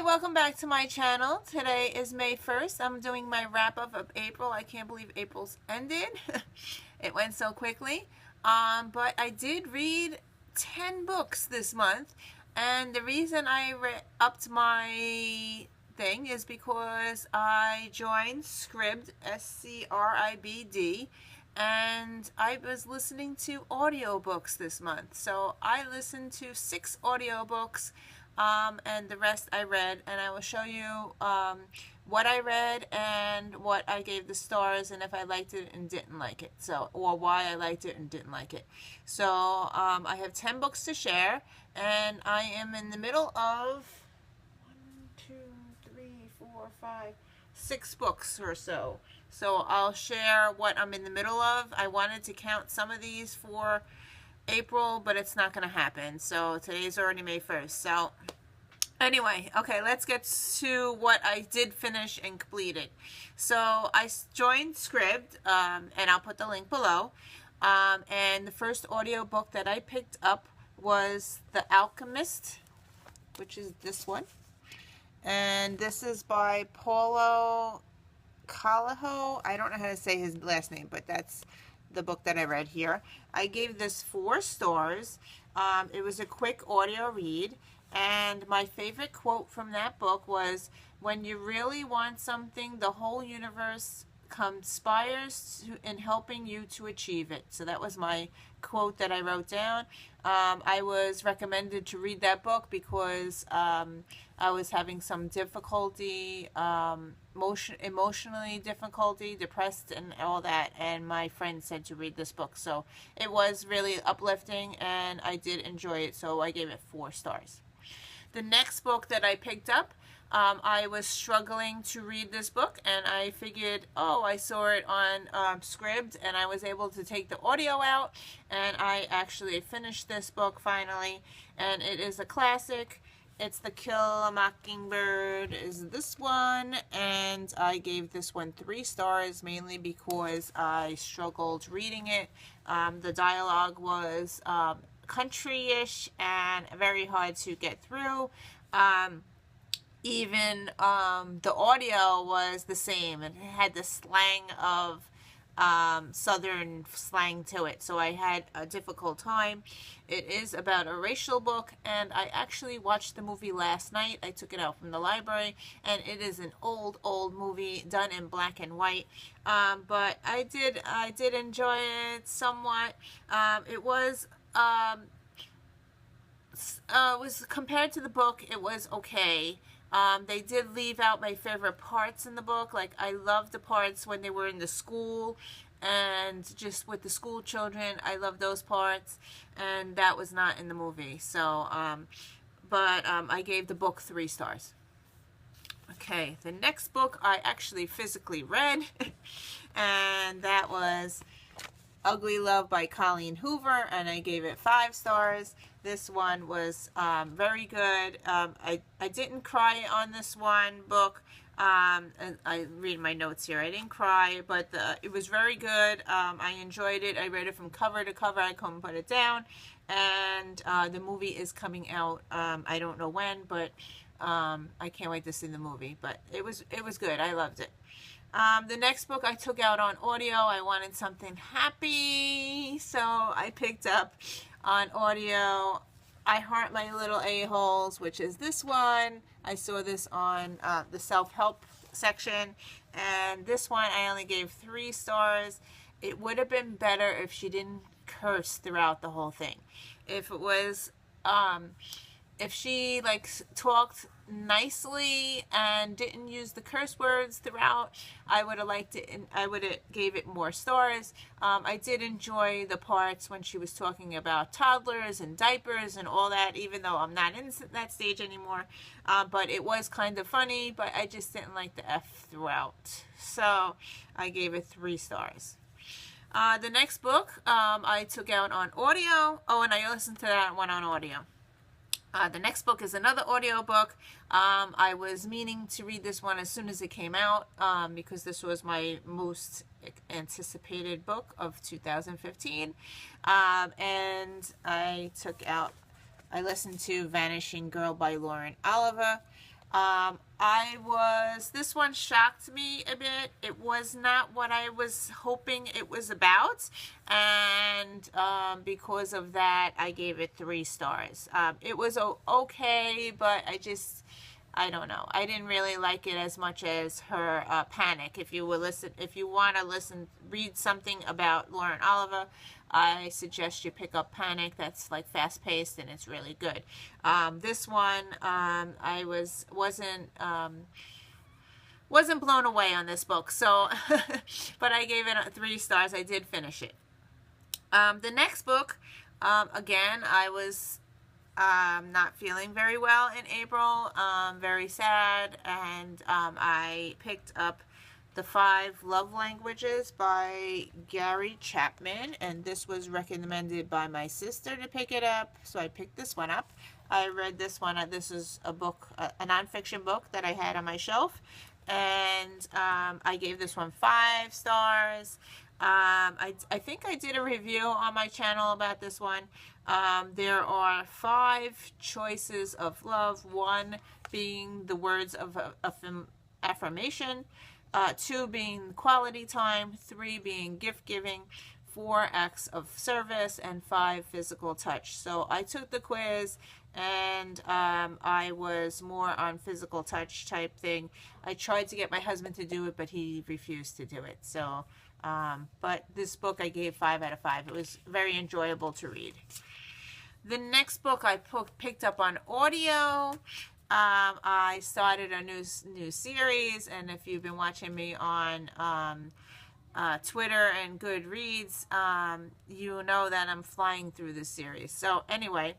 welcome back to my channel. Today is May 1st. I'm doing my wrap up of April. I can't believe April's ended. It went so quickly. But I did read 10 books this month, and the reason I upped my thing is because I joined Scribd, S-C-R-I-B-D, and I was listening to audiobooks this month. So I listened to 6 audiobooks, and the rest I read, and I will show you what I read and what I gave the stars, and if I liked it and didn't like it, so, or why I liked it and didn't like it. So I have 10 books to share, and I am in the middle of 6 books or so. So I'll share what I'm in the middle of. I wanted to count some of these for April, but it's not going to happen. So today's already May 1st. So anyway, okay, let's get to what I did finish and completed. So I joined Scribd, and I'll put the link below. And the first audiobook that I picked up was The Alchemist, which is this one. And this is by Paulo Coelho. I don't know how to say his last name, but that's the book that I read here. I gave this 4 stars. It was a quick audio read, and my favorite quote from that book was, "When you really want something, the whole universe conspires in helping you to achieve it." So that was my quote that I wrote down. I was recommended to read that book because I was having some difficulty, emotionally difficulty, depressed and all that, and my friend said to read this book. So it was really uplifting, and I did enjoy it, so I gave it 4 stars. The next book that I picked up, I was struggling to read this book, and I figured, oh, I saw it on Scribd, and I was able to take the audio out, and I actually finished this book finally, and it is a classic. It's The Kill a Mockingbird is this one, and I gave this one 3 stars, mainly because I struggled reading it. The dialogue was country-ish and very hard to get through. Even the audio was the same. It had the slang of southern slang to it, so I had a difficult time. It is about a racial book, and I actually watched the movie last night. I took it out from the library, and it is an old movie done in black and white, but I did enjoy it somewhat. It was compared to the book, it was okay. They did leave out my favorite parts in the book. Like, I loved the parts when they were in the school and just with the school children. I love those parts, and that was not in the movie. So, I gave the book 3 stars. Okay, the next book I actually physically read, and that was Ugly Love by Colleen Hoover, and I gave it 5 stars. This one was very good. I didn't cry on this one book. And I read my notes here. I didn't cry, but it was very good. I enjoyed it. I read it from cover to cover. I couldn't put it down. And the movie is coming out. I don't know when, but I can't wait to see the movie. But it was good. I loved it. The next book I took out on audio. I wanted something happy, so I picked up on audio I Heart My Little A-Holes, which is this one. I saw this on the self-help section, and this one I only gave 3 stars. It would have been better if she didn't curse throughout the whole thing. If it was, if she like talked nicely and didn't use the curse words throughout, I would have liked it, and I would have gave it more stars. I did enjoy the parts when she was talking about toddlers and diapers and all that, even though I'm not in that stage anymore. But it was kind of funny, but I just didn't like the F throughout. So I gave it 3 stars. The next book I took out on audio. Oh, and I listened to that one on audio. The next book is another audio book. I was meaning to read this one as soon as it came out, because this was my most anticipated book of 2015. And I listened to Vanishing Girl by Lauren Oliver. This one shocked me a bit. It was not what I was hoping it was about. And because of that, I gave it 3 stars. It was okay, but I don't know. I didn't really like it as much as her Panic. If you want to read something about Lauren Oliver, I suggest you pick up Panic. That's like fast paced and it's really good. This one, I wasn't blown away on this book. So, but I gave it 3 stars. I did finish it. The next book, again, I was not feeling very well in April, very sad, and I picked up The 5 Love Languages by Gary Chapman, and this was recommended by my sister to pick it up, so I picked this one up. I read this one. This is a book, a nonfiction book that I had on my shelf, and I gave this one 5 stars. I think I did a review on my channel about this one. There are 5 choices of love, 1 being the words of affirmation, 2 being quality time, 3 being gift giving, 4 acts of service, and 5 physical touch. So I took the quiz, and I was more on physical touch type thing. I tried to get my husband to do it, but he refused to do it. So, but this book I gave 5 out of 5. It was very enjoyable to read. The next book I picked up on audio. I started a new series, and if you've been watching me on Twitter and Goodreads, you know that I'm flying through this series. So anyway,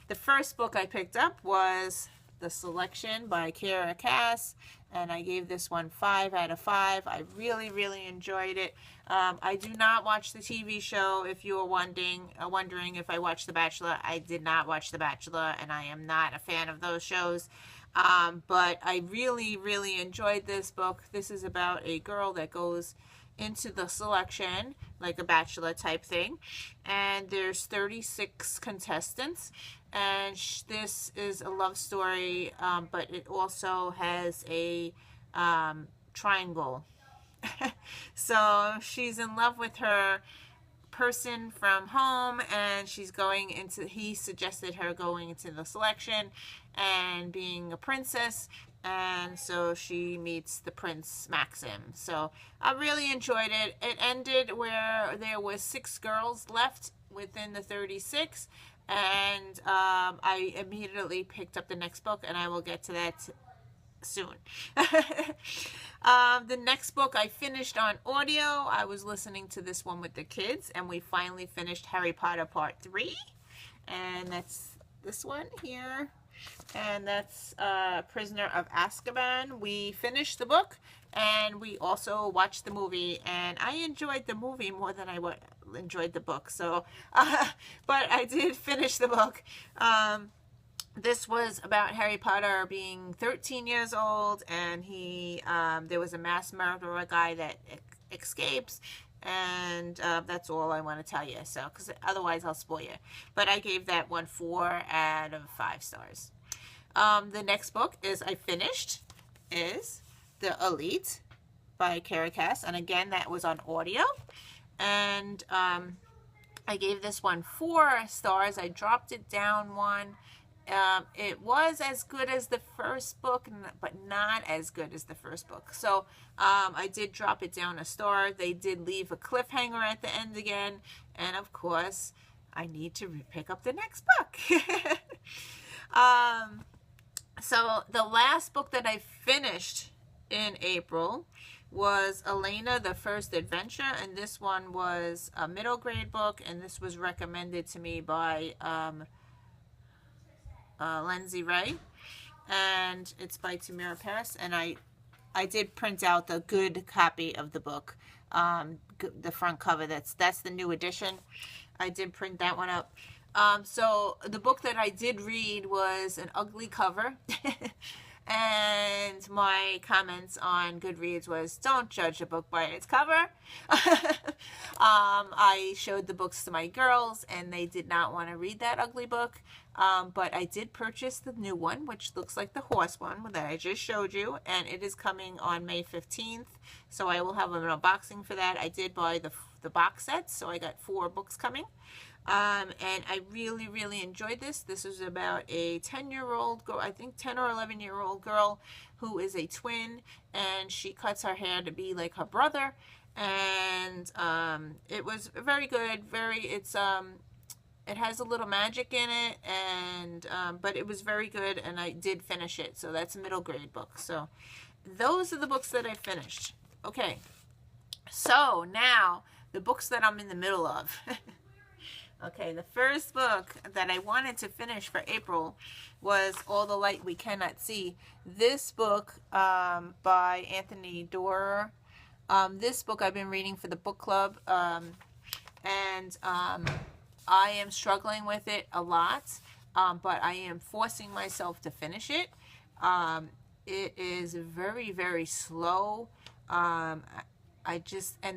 the first book I picked up was The Selection by Kara Cass, and I gave this one 5 out of 5. I really, really enjoyed it. I do not watch the TV show. If you were wondering if I watched The Bachelor, I did not watch The Bachelor, and I am not a fan of those shows. But I really, really enjoyed this book. This is about a girl that goes into the selection, like a bachelor type thing, and there's 36 contestants, and this is a love story, but it also has a triangle. So she's in love with her person from home, and he suggested her going into the selection and being a princess, and so she meets the Prince Maxim. So I really enjoyed it. It ended where there was 6 girls left within the 36, and I immediately picked up the next book, and I will get to that soon. The next book I finished on audio. I was listening to this one with the kids, and we finally finished Harry Potter Part 3, and that's this one here, and that's Prisoner of Azkaban. We finished the book, and we also watched the movie, and I enjoyed the movie more than I enjoyed the book. So, but I did finish the book. This was about Harry Potter being 13 years old, and there was a mass murderer guy that escapes, and that's all I want to tell you. So, because otherwise I'll spoil you. But I gave that one 4 out of 5 stars. The next book is The Elite by Kara Cass, and again that was on audio, and I gave this one 4 stars. I dropped it down 1. It was as good as the first book, but not as good as the first book. So I did drop it down a star. They did leave a cliffhanger at the end again. And of course, I need to pick up the next book. So the last book that I finished in April was Elena, the First Adventure. And this one was a middle grade book. And this was recommended to me by Lindsay Ray, and it's by Tamira Paris, and I did print out the good copy of the book, the front cover. That's the new edition. I did print that one out. So the book that I did read was an ugly cover, and my comments on Goodreads was, don't judge a book by its cover. I showed the books to my girls, and they did not want to read that ugly book. But I did purchase the new one, which looks like the horse one that I just showed you, and it is coming on May 15th. So I will have an unboxing for that. I did buy the box set, so I got 4 books coming. And I really, really enjoyed this. This is about a 10-year-old girl, I think 10 or 11-year-old girl who is a twin, and she cuts her hair to be like her brother. And it was very good. It has a little magic in it, and but it was very good, and I did finish it. So that's a middle grade book. So those are the books that I finished. Okay, so now the books that I'm in the middle of. Okay, the first book that I wanted to finish for April was All the Light We Cannot See. This book by Anthony Doerr. This book I've been reading for the book club, and I am struggling with it a lot, but I am forcing myself to finish it. It is very, very slow. And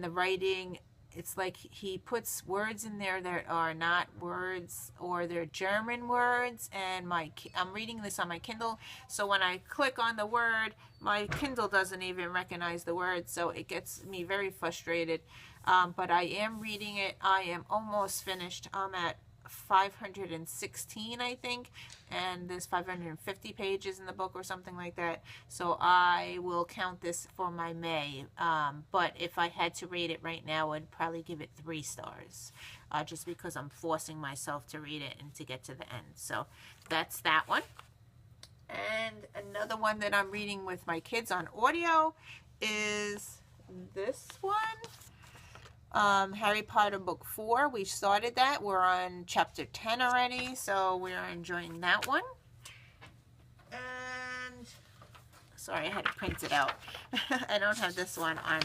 the writing, it's like he puts words in there that are not words, or they're German words, and I'm reading this on my Kindle, so when I click on the word, my Kindle doesn't even recognize the word, so it gets me very frustrated. But I am reading it. I am almost finished. I'm at 516, I think, and there's 550 pages in the book or something like that, so I will count this for my May. But if I had to rate it right now, I'd probably give it 3 stars, just because I'm forcing myself to read it and to get to the end. So that's that one. And another one that I'm reading with my kids on audio is this one. Harry Potter book 4. We started that. We're on chapter 10 already, so we're enjoying that one. And sorry, I had to print it out. I don't have this one on.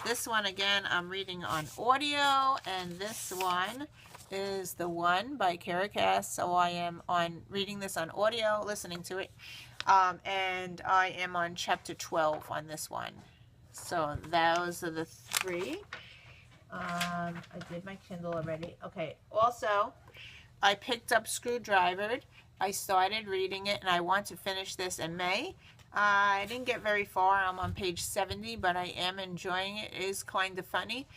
This one again, I'm reading on audio, and this one is The One by Kara Cass. So I am reading this on audio, listening to it, and I am on chapter 12 on this one. So those are the 3. I did my Kindle already. Okay, also, I picked up Screwdrivered. I started reading it, and I want to finish this in May. I didn't get very far. I'm on page 70, but I am enjoying it. It is kind of funny.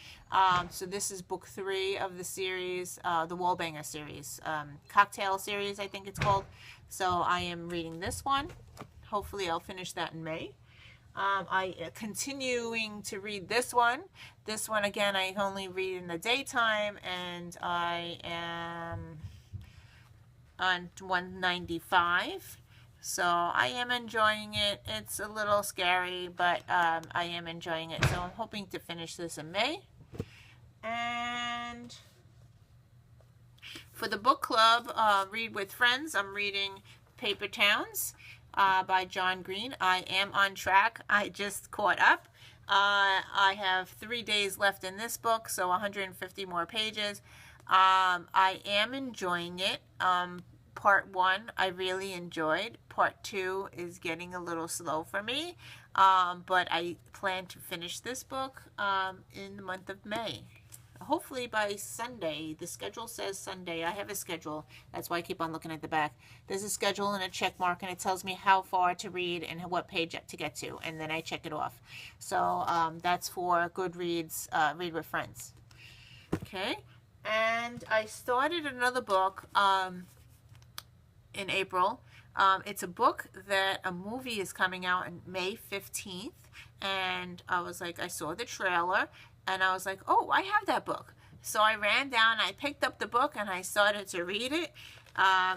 So this is book 3 of the series, the Wallbanger series, cocktail series, I think it's called. So I am reading this one. Hopefully I'll finish that in May. I continuing to read this one. This one again, I only read in the daytime, and I am on 195. So I am enjoying it. It's a little scary, but I am enjoying it. So I'm hoping to finish this in May. And for the book club, Read with Friends, I'm reading Paper Towns by John Green. I am on track. I just caught up. I have 3 days left in this book, so 150 more pages. I am enjoying it. Part 1 I really enjoyed. Part 2 is getting a little slow for me, but I plan to finish this book in the month of May. Hopefully by Sunday. The schedule says Sunday. I have a schedule. That's why I keep on looking at the back. There's a schedule and a check mark, and it tells me how far to read and what page to get to, and then I check it off. So that's for Goodreads, Read with Friends. Okay, and I started another book in April. It's a book that a movie is coming out on May 15th, and I was like, I saw the trailer, and I was like, oh, I have that book. So I ran down, I picked up the book, and I started to read it.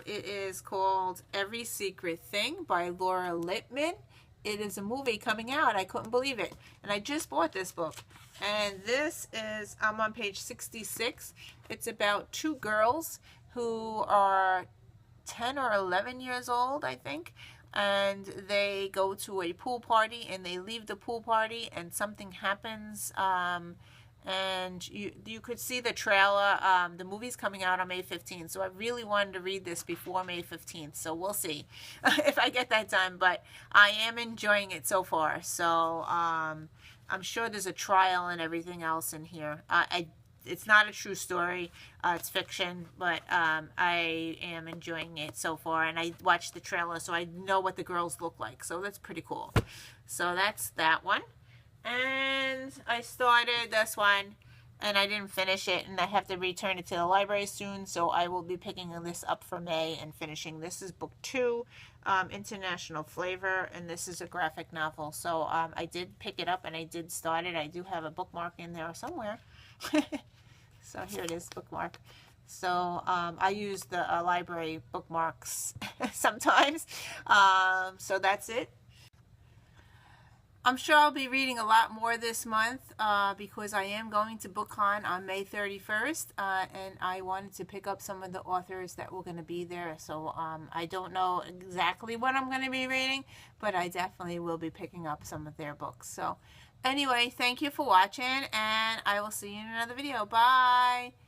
It is called Every Secret Thing by Laura Lippman. It is a movie coming out. I couldn't believe it. And I just bought this book. And this is, I'm on page 66. It's about 2 girls who are 10 or 11 years old, I think. And they go to a pool party, and they leave the pool party, and something happens, and you could see the trailer. The movie's coming out on May 15th, so I really wanted to read this before May 15th, so we'll see if I get that done, but I am enjoying it so far. So I'm sure there's a trial and everything else in here. It's not a true story, it's fiction, but I am enjoying it so far, and I watched the trailer, so I know what the girls look like, so that's pretty cool. So that's that one. And I started this one, and I didn't finish it, and I have to return it to the library soon, so I will be picking this up for May and finishing. This is book 2, International Flavor, and this is a graphic novel. So I did pick it up, and I did start it. I do have a bookmark in there somewhere. So here it is, bookmark. So I use the library bookmarks sometimes. So that's it. I'm sure I'll be reading a lot more this month because I am going to BookCon on May 31st, and I wanted to pick up some of the authors that were going to be there. So I don't know exactly what I'm going to be reading, but I definitely will be picking up some of their books. So anyway, thank you for watching, and I will see you in another video. Bye!